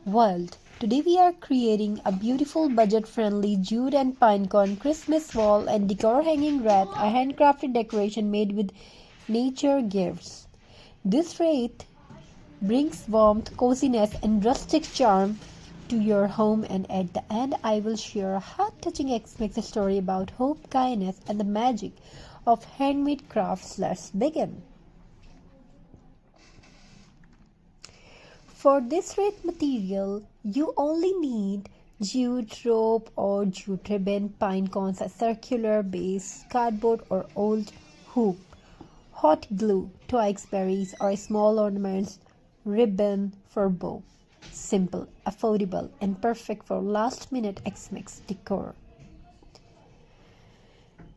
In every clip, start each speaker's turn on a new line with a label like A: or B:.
A: world. Today we are creating a beautiful budget-friendly jute and pinecone Christmas wall and decor hanging wreath, a handcrafted decoration made with nature gifts. This wreath brings warmth, coziness and rustic charm to your home, and at the end I will share a heart-touching X-Mix story about hope, kindness and the magic of handmade crafts. Let's begin. For this red material, you only need jute rope or jute ribbon, pine cones, a circular base, cardboard or old hoop, hot glue, twigs, berries, or small ornaments, ribbon for bow. Simple, affordable, and perfect for last-minute X-Mix decor.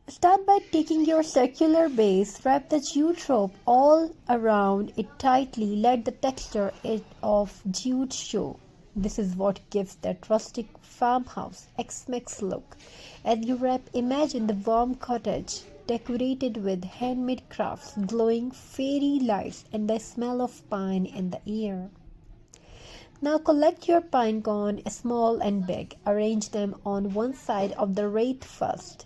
A: Start by taking your circular base, wrap the jute rope all around it tightly, let the texture of jute show. This is what gives that rustic farmhouse X-Mix look. As you wrap, imagine the warm cottage decorated with handmade crafts, glowing fairy lights, and the smell of pine in the air. Now collect your pine cone, small and big. Arrange them on one side of the wreath first.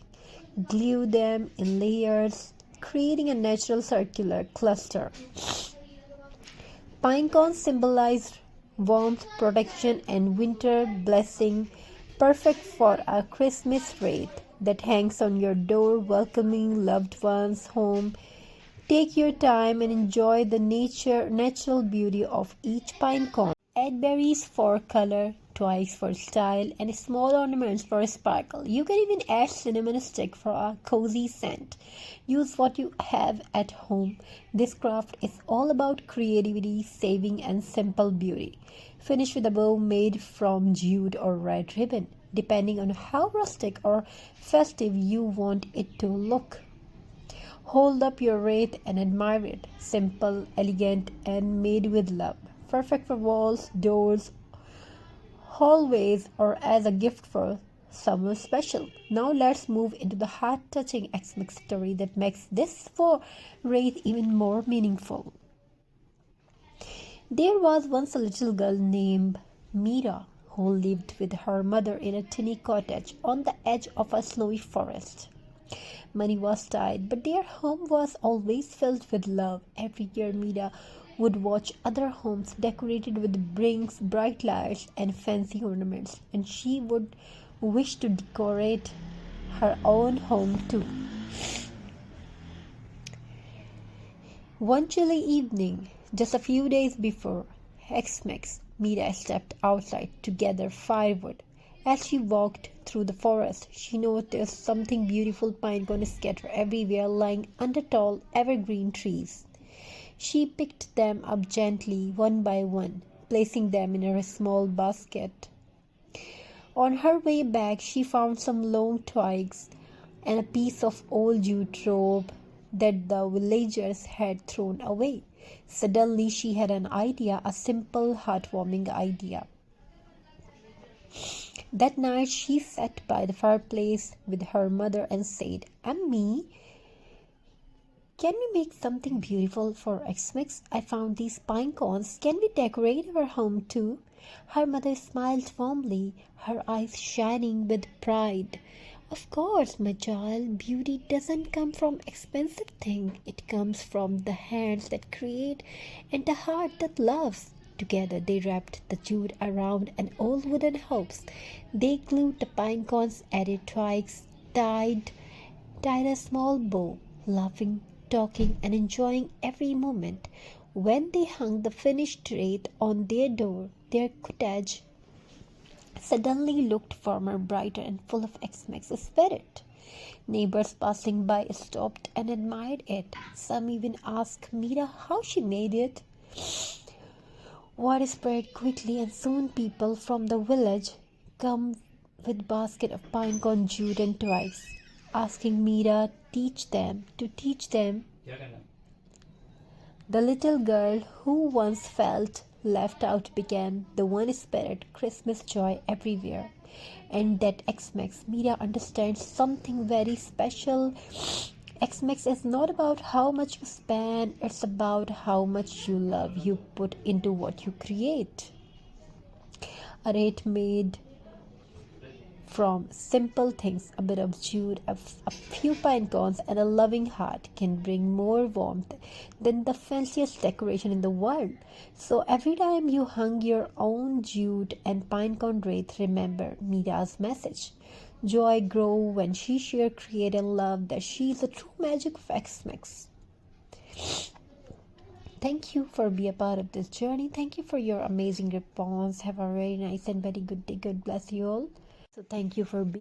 A: Glue them in layers, creating a natural circular cluster. Pine cones symbolize warmth, protection, and winter blessing, perfect for a Christmas wreath that hangs on your door, welcoming loved ones home. Take your time and enjoy the natural beauty of each pine cone. Add berries for color, twigs for style, and small ornaments for sparkle. You can even add cinnamon stick for a cozy scent. Use what you have at home. This craft is all about creativity, saving, and simple beauty. Finish with a bow made from jute or red ribbon, depending on how rustic or festive you want it to look. Hold up your wreath and admire it. Simple, elegant, and made with love. Perfect for walls, doors, hallways, or as a gift for someone special. Now let's move into the heart-touching X-Mix story that makes this wreath even more meaningful. There was once a little girl named Mira who lived with her mother in a tiny cottage on the edge of a snowy forest. Money was tight, but their home was always filled with love. Every year, Mira would watch other homes decorated with rings, bright lights, and fancy ornaments, and she would wish to decorate her own home too. One chilly evening, just a few days before Xmas, Mira stepped outside to gather firewood. As she walked through the forest, she noticed something beautiful, pine cones scattered everywhere, lying under tall evergreen trees. She picked them up gently, one by one, placing them in her small basket. On her way back, she found some long twigs and a piece of old jute rope that the villagers had thrown away. Suddenly, she had an idea, a simple, heartwarming idea. That night, she sat by the fireplace with her mother and said, "Ammi, can we make something beautiful for Xmas? I found these pine cones. Can we decorate our home too?" Her mother smiled warmly, her eyes shining with pride. "Of course, my child. Beauty doesn't come from expensive things. It comes from the hands that create and the heart that loves." Together they wrapped the jute around an old wooden house. They glued the pine cones, added twigs, tied a small bow, laughing, talking, and enjoying every moment. When they hung the finished wreath on their door, their cottage suddenly looked warmer, brighter, and full of Xmas spirit. Neighbors passing by stopped and admired it. Some even asked Mira how she made it. Word spread quickly, and soon people from the village come with basket of pine cone, jute, and twigs, asking Mira to teach them. The little girl who once felt left out began the one spirit, Christmas joy everywhere. And that Xmas, Mira understands something very special. Xmas is not about how much you spend, it's about how much you love you put into what you create. A wreath made from simple things, a bit of jute, a few pine cones, and a loving heart can bring more warmth than the fanciest decoration in the world. So every time you hung your own jute and pine cone wreath, remember Mira's message. Joy grow when she share creative love, that she is a true magic of Xmas. Thank you for being a part of this journey. Thank you for your amazing response. Have a very nice and very good day. God bless you all. So thank you for being